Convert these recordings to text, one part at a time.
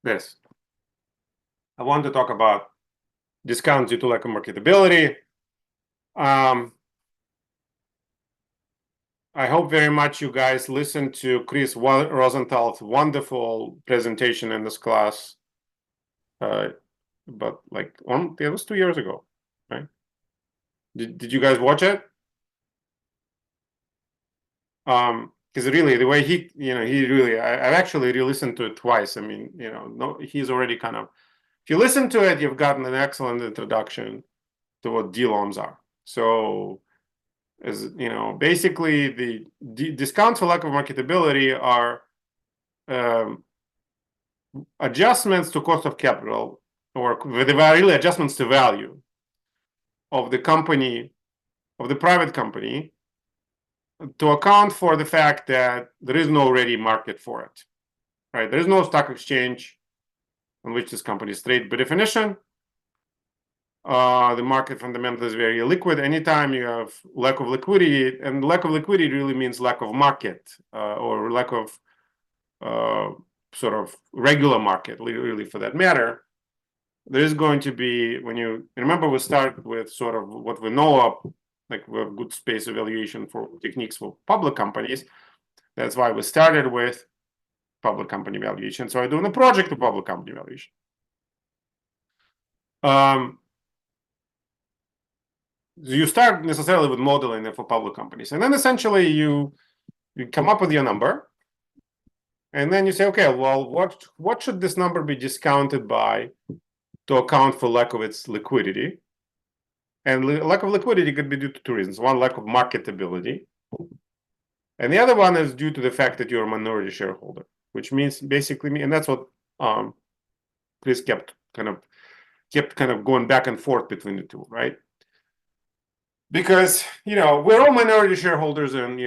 this. I want to talk about discounts due to lack of marketability. I hope very much you guys listened to Chris Rosenthal's wonderful presentation in this class. But like it was 2 years ago, right? Did you guys watch it? Because really the way he really I've actually re-listened to it twice. I mean, no, he's already kind of, if you listen to it, you've gotten an excellent introduction to what DLOMs are. So, as you know, basically the discounts for lack of marketability are adjustments to cost of capital, or really adjustments to value of the company, of the private company, to account for the fact that there is no ready market for it, right? There is no stock exchange on which this company is traded by definition. The market fundamentally is very illiquid. Anytime you have lack of liquidity, and lack of liquidity really means lack of market, or lack of sort of regular market, really, for that matter, there is going to be, when you remember, we start with sort of what we know of, like we have good space evaluation for techniques for public companies. That's why we started with public company valuation. So I'm doing a project of public company valuation. You start necessarily with modeling for public companies, and then essentially you come up with your number, and then you say, okay, well, what should this number be discounted by to account for lack of its liquidity? And lack of liquidity could be due to two reasons. One, lack of marketability, and the other one is due to the fact that you're a minority shareholder, which means basically, and that's what Chris kept kind of going back and forth between the two, right? Because we're all minority shareholders in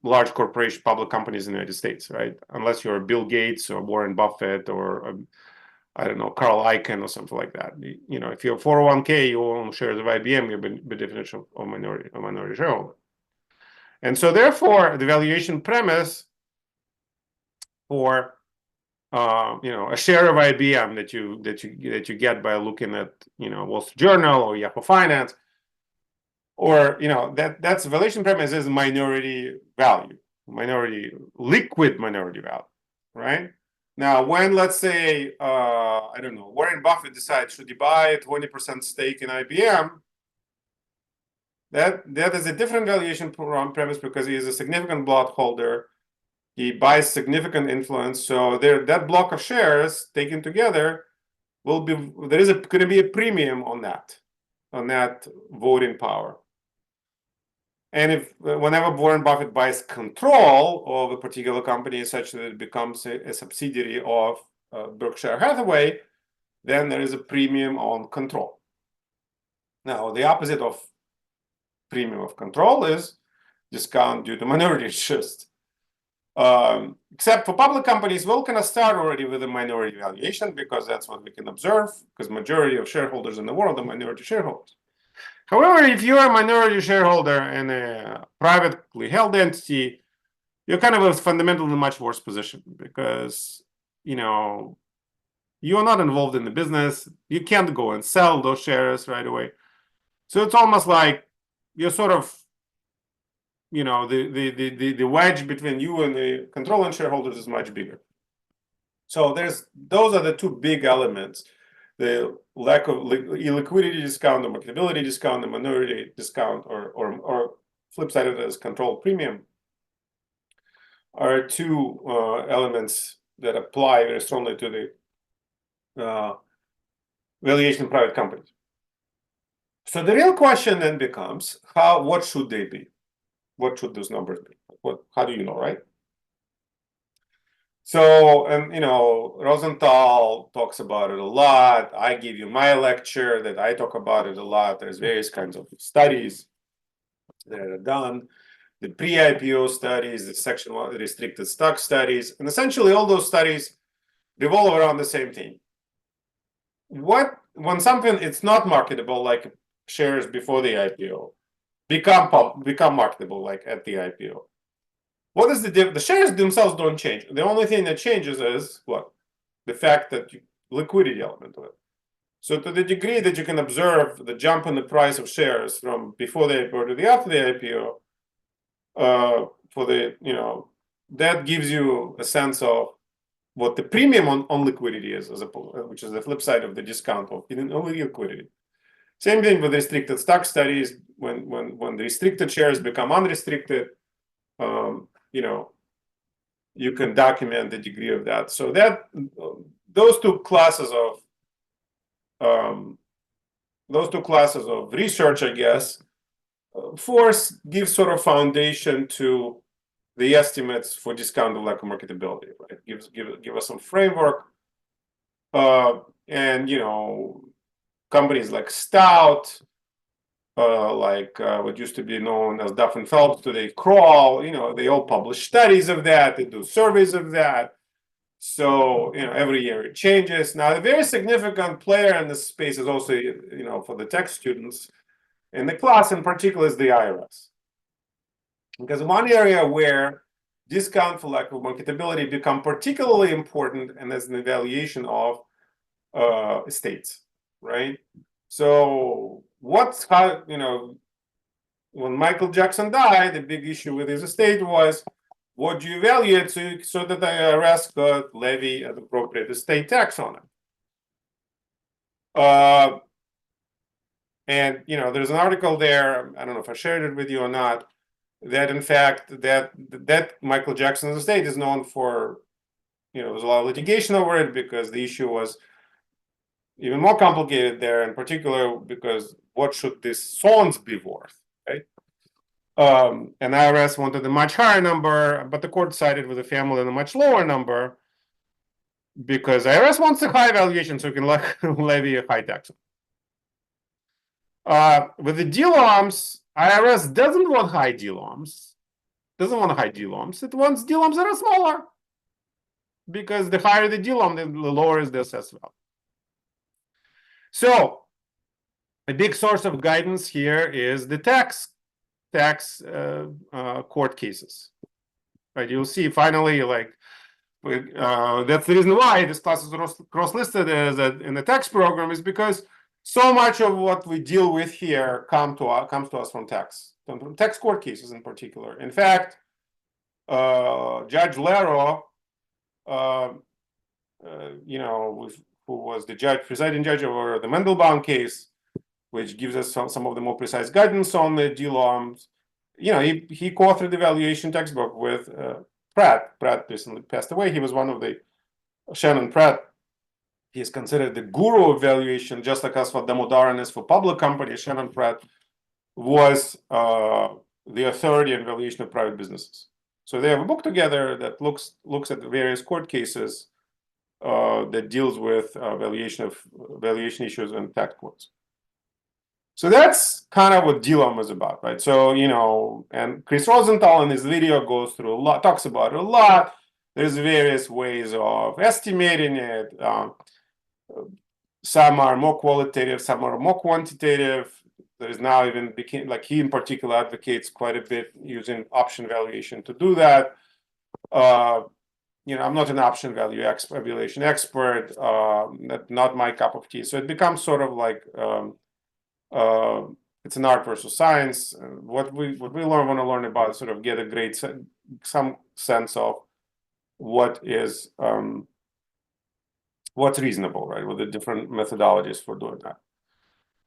large corporation, public companies in the United States, right? Unless you're Bill Gates or Warren Buffett or I don't know, Carl Icahn or something like that. If you're 401k, you own shares of IBM, you're by definition a minority shareholder. And so therefore, the valuation premise for a share of IBM that you get by looking at Wall Street Journal or Yahoo Finance, or that's the valuation premise is minority value, liquid minority value, right? Now, when, let's say, I don't know, Warren Buffett decides, should he buy a 20% stake in IBM, that is a different valuation premise, because he is a significant block holder. He buys significant influence. So that block of shares taken together going to be a premium on that voting power. And whenever Warren Buffett buys control of a particular company such that it becomes a subsidiary of Berkshire Hathaway, then there is a premium on control. Now, the opposite of premium of control is discount due to minority interest. Except for public companies, we're going to start already with a minority valuation, because that's what we can observe, because majority of shareholders in the world are minority shareholders. However, if you're a minority shareholder in a privately held entity, you're kind of a fundamentally much worse position, because you're not involved in the business. You can't go and sell those shares right away. So it's almost like you're sort of the wedge between you and the controlling shareholders is much bigger. So those are the two big elements: the lack of illiquidity discount, the marketability discount, the minority discount, or flip side of it is control premium, are two elements that apply very strongly to the valuation of private companies. So the real question then becomes, what should they be? What should those numbers be? How do you know, right? So, and Rosenthal talks about it a lot. I give you my lecture that I talk about it a lot. There's various kinds of studies that are done, the pre-IPO studies, the Section 1 restricted stock studies, and essentially all those studies revolve around the same thing. When something it's not marketable, like shares before the IPO, become marketable, like at the IPO. What is the shares themselves don't change. The only thing that changes is what? the fact that liquidity element of it. So to the degree that you can observe the jump in the price of shares from before the IPO to the after the IPO, that gives you a sense of what the premium on liquidity is, which is the flip side of the discount of only liquidity. Same thing with restricted stock studies. When the restricted shares become unrestricted, you can document the degree of that. So that those two classes of research, I guess, give sort of foundation to the estimates for discount of lack of marketability. Right? Give us some framework, and companies like Stout, what used to be known as Duff and Phelps, today Kroll, they all publish studies of that. They do surveys of that. So every year it changes. Now, a very significant player in this space is also, for the tech students in the class in particular, is the IRS. Because one area where discount for lack of marketability become particularly important, and that's an evaluation of estates, right? So when Michael Jackson died, the big issue with his estate was, what do you evaluate so that the IRS could levy an appropriate estate tax on it? And there's an article there, I don't know if I shared it with you or not, that in fact that Michael Jackson's estate is known for, there's a lot of litigation over it because the issue was even more complicated there, in particular because what should these songs be worth, right? And IRS wanted a much higher number, but the court sided with the family on a much lower number because IRS wants a high valuation so it can levy a high tax. With the DLOMs, IRS doesn't want high DLOMs. It wants DLOMs that are smaller because the higher the DLOM, the lower is the assessed value. So a big source of guidance here is the tax court cases, right? You'll see finally, that's the reason why this class is cross-listed as in the tax program, is because so much of what we deal with here comes to us from tax court cases in particular. In fact, Judge Lero, who was the presiding judge over the Mandelbaum case, which gives us some of the more precise guidance on the DLOMs. He co-authored the valuation textbook with Pratt. Pratt recently passed away. He was one of the Shannon Pratt. He is considered the guru of valuation, just like as what Damodaran is for public companies. Shannon Pratt was the authority in valuation of private businesses. So they have a book together that looks at the various court cases that deals with valuation issues in tax courts. So that's kind of what DLOM is about, right? So, and Chris Rosenthal in his video talks about it a lot. There's various ways of estimating it. Some are more qualitative, some are more quantitative. There is now even he in particular advocates quite a bit using option valuation to do that. I'm not an option valuation expert, not my cup of tea. So it becomes sort of like, it's an art versus science. What we want to learn about is sort of get some sense of what is what's reasonable, right, with the different methodologies for doing that.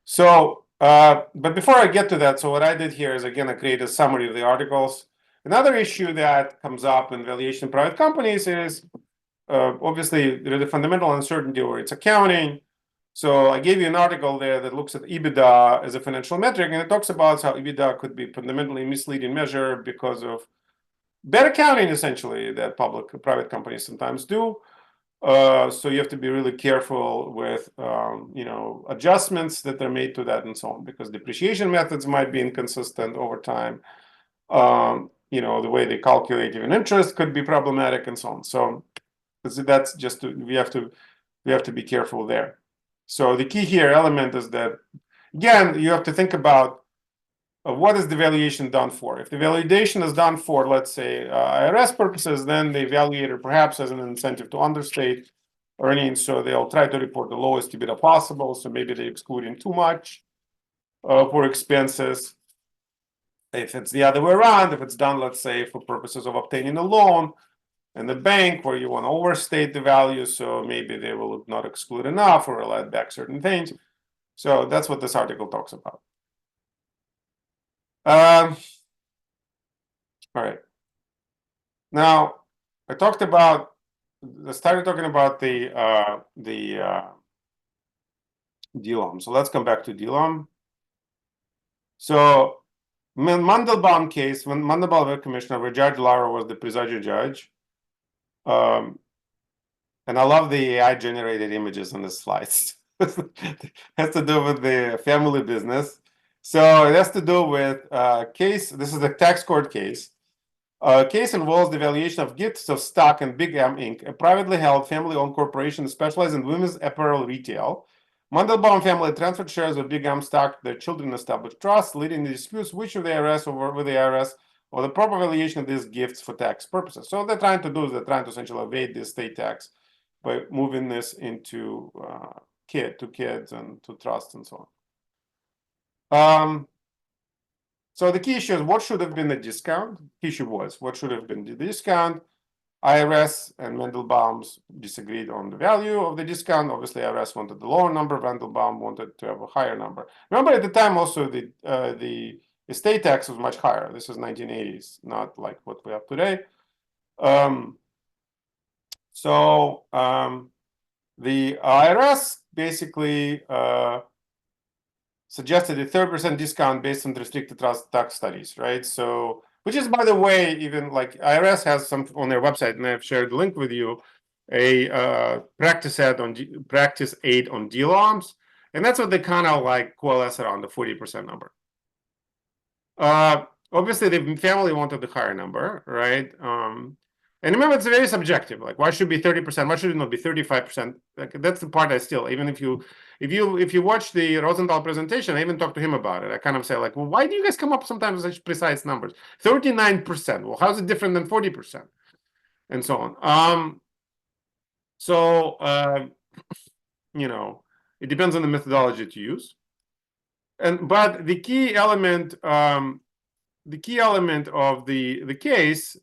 So, but before I get to that, so what I did here is, again, I created a summary of the articles. Another issue that comes up in valuation of private companies is obviously there's a fundamental uncertainty over its accounting. So I gave you an article there that looks at EBITDA as a financial metric, and it talks about how EBITDA could be fundamentally misleading measure because of bad accounting, essentially, that private companies sometimes do. So you have to be really careful with, adjustments that are made to that and so on, because depreciation methods might be inconsistent over time. The way they calculate even interest could be problematic and so on. So that's just we have to be careful there. So the key here element is that, again, you have to think about what is the valuation done for. If the valuation is done for, let's say, IRS purposes, then the evaluator perhaps has an incentive to understate earnings, so they'll try to report the lowest EBITDA possible. So maybe they're excluding too much for expenses. If it's the other way around, if it's done, let's say, for purposes of obtaining a loan in the bank where you want to overstate the value, so maybe they will not exclude enough or let back certain things. So that's what this article talks about. All right. Now, I started talking about the DLOM. So let's come back to DLOM. So Mandelbaum case, when Mandelbaum commissioner, where Judge Lara was the presiding judge, and I love the AI generated images on the slides. It has to do with the family business. So it has to do with case. This is a tax court case. Case involves the valuation of gifts of stock in Big M Inc., a privately held family-owned corporation specialized in women's apparel retail. Mandelbaum family transferred shares of Big M stock. Their children established trusts, leading to disputes with the IRS or the proper valuation of these gifts for tax purposes. So what they're trying to do is they're trying to essentially evade the estate tax by moving this into kids and to trusts and so on. So the key issue is what should have been the discount? The issue was what should have been the discount. IRS and Mandelbaum's disagreed on the value of the discount. Obviously, IRS wanted the lower number. Mandelbaum wanted to have a higher number. Remember, at the time, also the estate tax was much higher. This is 1980s, not like what we have today. The IRS basically suggested a 30% discount based on the restricted trust tax studies, right? So, which is, by the way, even like IRS has some on their website, and I've shared the link with you, a practice aid on DLOMs, and that's what they kind of like coalesce around, the 40% number. Obviously, the family wanted the higher number, right? And remember, it's very subjective. Like, why should it be 30%? Why should it not be 35%? Like, that's the part I still, even if you watch the Rosenthal presentation, I even talked to him about it. I kind of say, like, well, why do you guys come up sometimes with such precise numbers? 39%. Well, how's it different than 40%? And so on. It depends on the methodology to use. But the key element of the case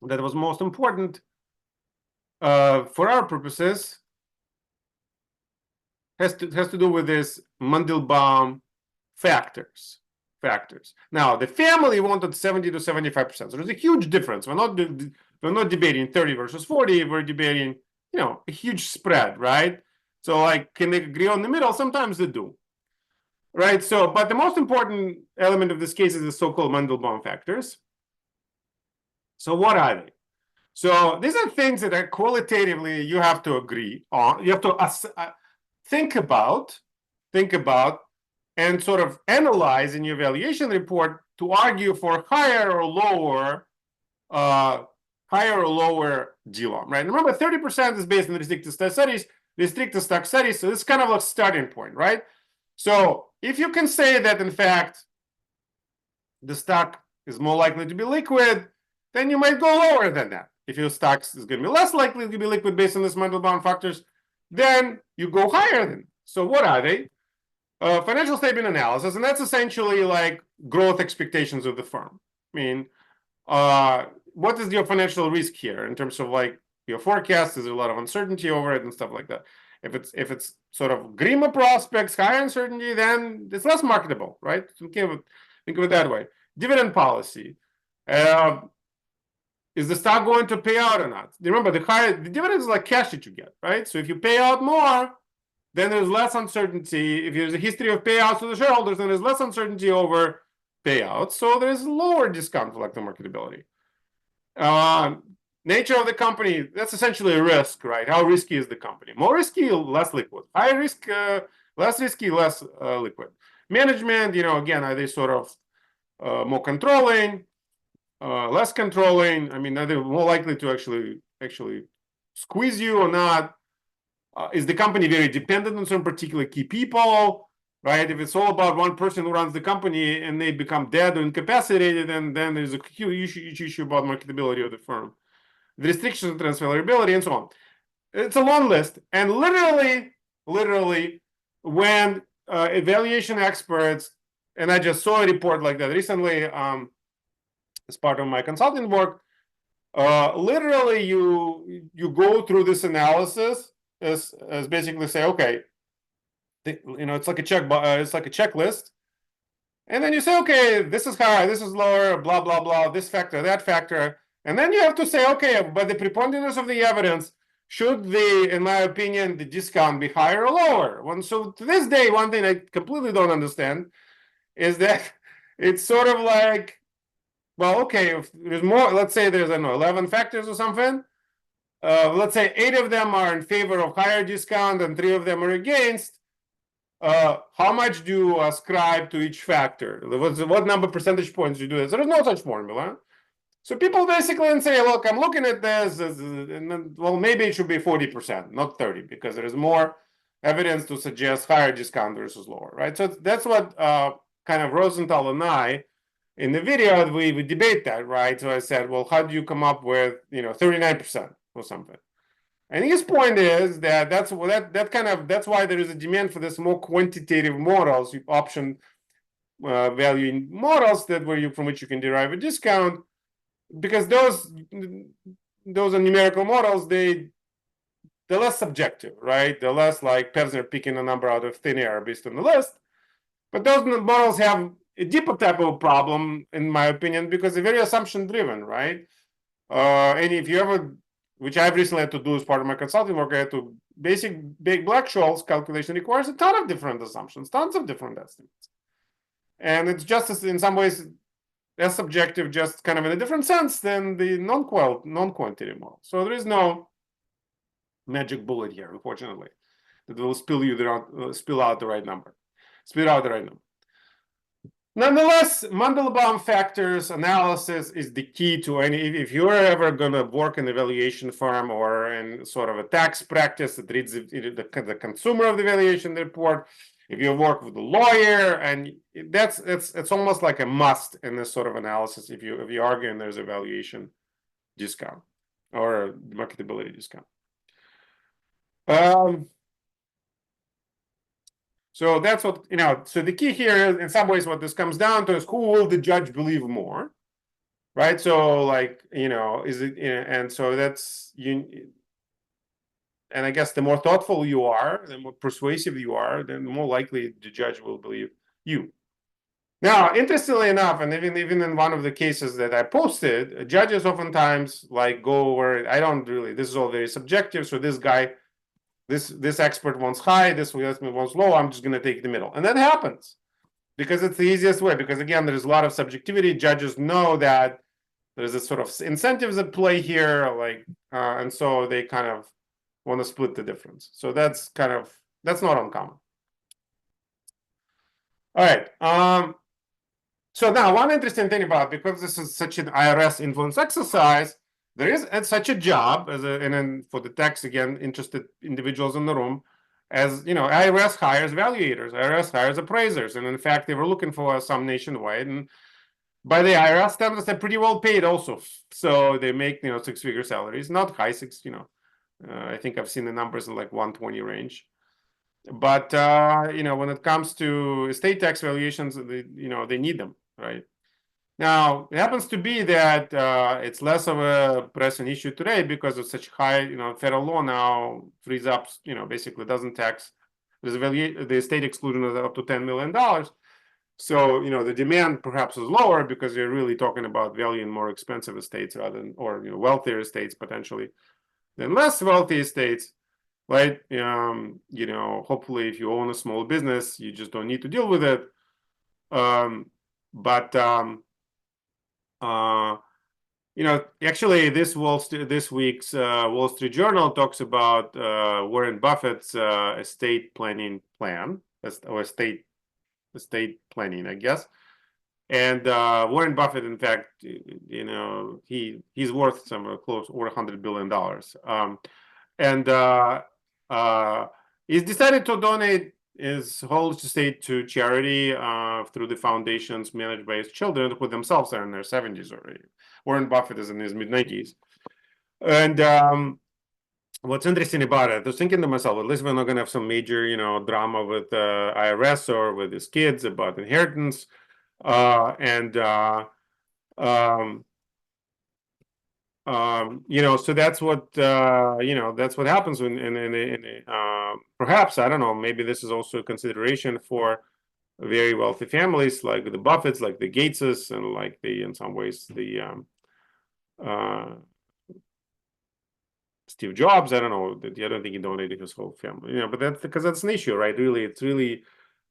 that was most important for our purposes has to do with this Mandelbaum factors. Now, the family wanted 70 to 75%. So there's a huge difference. We're not debating 30 versus 40. We're debating, a huge spread, right? So, like, can they agree on the middle? Sometimes they do, right? So, but the most important element of this case is the so-called Mandelbaum factors. So what are they? So these are things that are qualitatively you have to agree on. You have to think about, and sort of analyze in your evaluation report to argue for higher or lower DLOM, right? Remember, 30% is based on restricted stock studies. So this is kind of a starting point, right? So if you can say that, in fact, the stock is more likely to be liquid, then you might go lower than that. If your stock is going to be less likely to be liquid based on this Mandelbaum factors, then you go higher than. So what are they? Financial statement analysis, and that's essentially like growth expectations of the firm. I mean, what is your financial risk here in terms of like your forecast? Is there a lot of uncertainty over it and stuff like that? If it's sort of grim prospects, high uncertainty, then it's less marketable, right? Think of it that way. Dividend policy. Is the stock going to pay out or not? Remember, the dividend is like cash that you get, right? So if you pay out more, then there's less uncertainty. If there's a history of payouts to the shareholders, then there's less uncertainty over payouts. So there's lower discount for marketability. Nature of the company, that's essentially a risk, right? How risky is the company? More risky, less liquid. High risk, less risky, less liquid. Management, again, are they sort of more controlling? Less controlling. I mean, are they more likely to actually squeeze you or not? Is the company very dependent on some particular key people, right? If it's all about one person who runs the company and they become dead or incapacitated, then there's a huge issue about marketability of the firm. The restrictions of transferability and so on. it's a long list, and literally, when evaluation experts, and I just saw a report like that recently, as part of my consulting work. Literally, you go through this analysis as basically say, okay, it's like a it's like a checklist, and then you say, okay, this is higher, this is lower, blah blah blah, this factor, that factor, and then you have to say, okay, by the preponderance of the evidence, should in my opinion, the discount be higher or lower? So to this day, one thing I completely don't understand is that it's sort of like, well, okay, if there's more, let's say there's, I don't know, 11 factors or something. Let's say 8 of them are in favor of higher discount and 3 of them are against. How much do you ascribe to each factor? What number percentage points do you do this? There is no such formula. So people basically say, look, I'm looking at this, and then, well, maybe it should be 40%, not 30, because there is more evidence to suggest higher discount versus lower, right? So that's what kind of Rosenthal and I, in the video, we debate that, right? So I said, well, how do you come up with 39% or something? And his point is that that's why there is a demand for this more quantitative models, option valuing models from which you can derive a discount, because those are numerical models. They're less subjective, right? They're less like Pevsner picking a number out of thin air based on the list. But those models have a deeper type of problem, in my opinion, because they're very assumption driven, right? And if you ever, which I've recently had to do as part of my consulting work, I had to basic big Black-Scholes calculation requires a ton of different assumptions, tons of different estimates. And it's just in some ways as subjective, just kind of in a different sense than the non-quantitative model. So there is no magic bullet here, unfortunately, that will spill out the right number. Nonetheless, Mandelbaum factors analysis is the key to any. If you're ever going to work in an evaluation firm or in sort of a tax practice that reads the consumer of the evaluation report, if you work with a lawyer, and it's almost like a must in this sort of analysis. If you argue and there's a valuation discount or marketability discount. So that's what, so the key here, in some ways, what this comes down to is who will the judge believe more, right? So like, is it, and so that's, and I guess the more thoughtful you are, the more persuasive you are, then the more likely the judge will believe you. Now, interestingly enough, and even in one of the cases that I posted, judges oftentimes like go where this is all very subjective, so this guy, this expert wants high, this expert wants low, I'm just going to take the middle. And that happens because it's the easiest way, because again, there's a lot of subjectivity. Judges know that there's a sort of incentives at play here, like, and so they kind of want to split the difference. So that's not uncommon. All right. So now one interesting thing about, because this is such an IRS influence exercise, there is such a job and then for the tax, again, interested individuals in the room, as IRS hires evaluators, IRS hires appraisers, and in fact, they were looking for some nationwide, and by the IRS standards, they're pretty well paid also. So they make 6-figure salaries, not high six. I think I've seen the numbers in like 120 range. But when it comes to estate tax valuations, they need them, right? Now, it happens to be that it's less of a pressing issue today because of such high, federal law now frees up, basically doesn't tax. There's the estate exclusion is up to $10 million. So, the demand perhaps is lower because you're really talking about valuing more expensive estates rather than, or, wealthier estates potentially than less wealthy estates, right? Hopefully if you own a small business, you just don't need to deal with it. Actually, this week's Wall Street Journal talks about Warren Buffett's estate planning plan, or estate planning, I guess. And Warren Buffett, in fact, he's worth somewhere close over $100 billion. He's decided to donate his whole estate to charity through the foundations managed by his children, who themselves are in their 70s already. Warren Buffett is in his mid-90s. And what's interesting about it, I was thinking to myself, at least we're not going to have some major, drama with IRS or with his kids about inheritance. And um, so that's what that's what happens when perhaps, I don't know, maybe this is also a consideration for very wealthy families like the Buffetts, like the Gateses, and like in some ways, the uh, Steve Jobs. I don't know. I don't think he donated his whole family, but that's because that's an issue, right? Really, it's really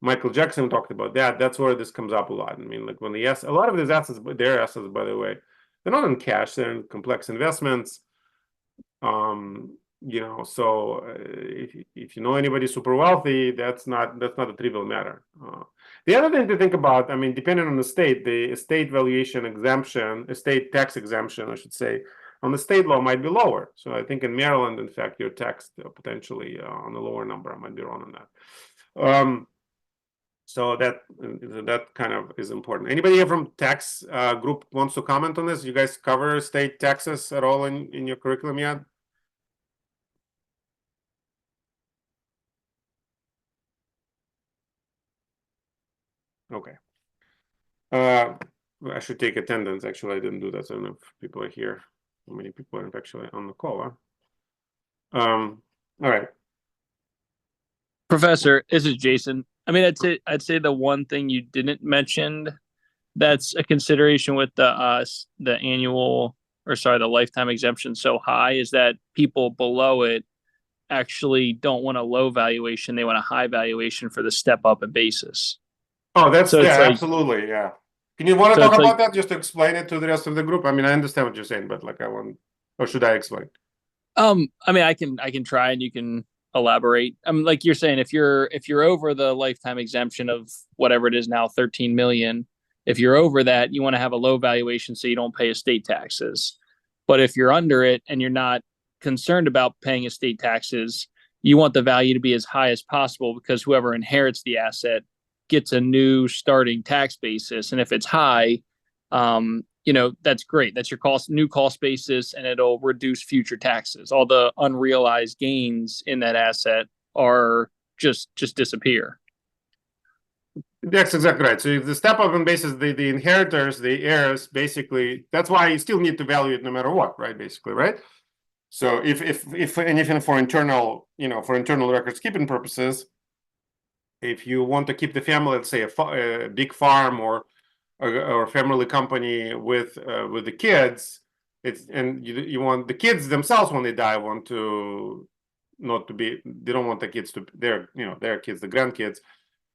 Michael Jackson talked about that. That's where this comes up a lot. I mean, like when a lot of these assets, their assets, by the way, they're not in cash; they're in complex investments. So if you know anybody super wealthy, that's not a trivial matter. The other thing to think about, I mean, depending on the estate valuation exemption, estate tax exemption, I should say, on the state law might be lower. So I think in Maryland, in fact, you're taxed potentially on a lower number. I might be wrong on that. So that kind of is important. Anybody here from tax group wants to comment on this? You guys cover state taxes at all in your curriculum yet? Okay. I should take attendance. Actually, I didn't do that. So I don't know if people are here. How many people are actually on the call? All right. Professor, this is Jason. I mean, I'd say the one thing you didn't mention that's a consideration with the annual, or sorry, the lifetime exemption so high, is that people below it actually don't want a low valuation, they want a high valuation for the step up in basis. Oh, So yeah, it's like absolutely, yeah. Can you want to so talk it's like about that just to explain it to the rest of the group? I mean, I understand what you're saying, but like or should I explain? I mean, I can try and you can elaborate. I mean, like you're saying, if you're over the lifetime exemption of whatever it is now, 13 million, if you're over that, you want to have a low valuation so you don't pay estate taxes. But if you're under it and you're not concerned about paying estate taxes, you want the value to be as high as possible because whoever inherits the asset gets a new starting tax basis. And if it's high, that's great. That's your new cost basis, and it'll reduce future taxes. All the unrealized gains in that asset are just disappear. That's exactly right. So if the step up in basis, the inheritors, the heirs, basically, that's why you still need to value it no matter what, right? Basically, right? So if anything for internal records keeping purposes, if you want to keep the family, let's say a big farm or family company with the kids, and you want the kids themselves when they die want to not to be, they don't want the kids to their kids, the grandkids,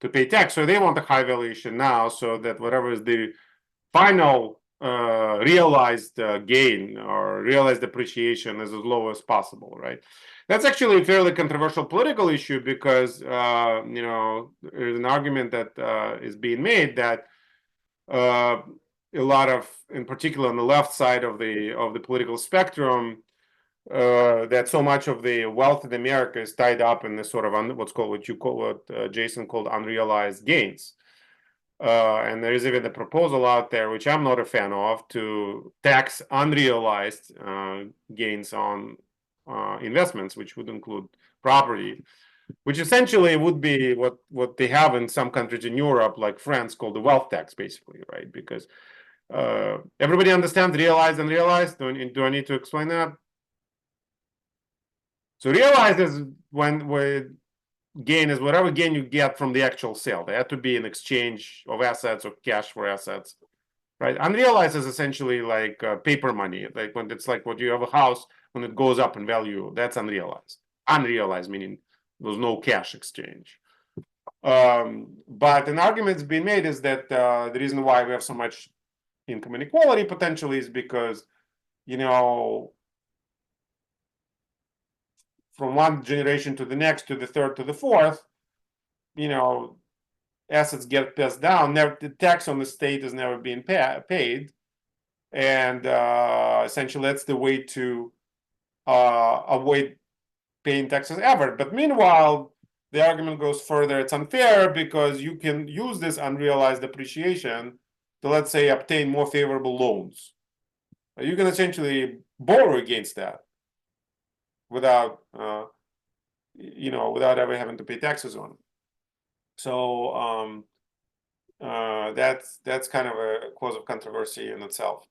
to pay tax, so they want a high valuation now, so that whatever is the final realized gain or realized appreciation is as low as possible, right? That's actually a fairly controversial political issue because there's an argument that is being made that a lot of, in particular on the left side of the political spectrum, that so much of the wealth in America is tied up in this sort of what Jason called unrealized gains. And there is even a proposal out there, which I'm not a fan of, to tax unrealized gains on investments, which would include property, which essentially would be what they have in some countries in Europe, like France, called the wealth tax, basically, right? Because everybody understands realized and unrealized. Do I need to explain that? So realized is when gain is whatever gain you get from the actual sale. They have to be an exchange of assets or cash for assets, right? Unrealized is essentially like paper money, like when it's like what you have a house when it goes up in value. That's unrealized. Unrealized meaning there's no cash exchange. But an argument's been made is that the reason why we have so much income inequality potentially is because from one generation to the next, to the third, to the fourth, assets get passed down. The tax on the state is never being paid, and essentially that's the way to avoid paying taxes ever. But meanwhile, the argument goes further. It's unfair because you can use this unrealized appreciation to, let's say, obtain more favorable loans. You can essentially borrow against that. without without ever having to pay taxes on it. So that's kind of a cause of controversy in itself.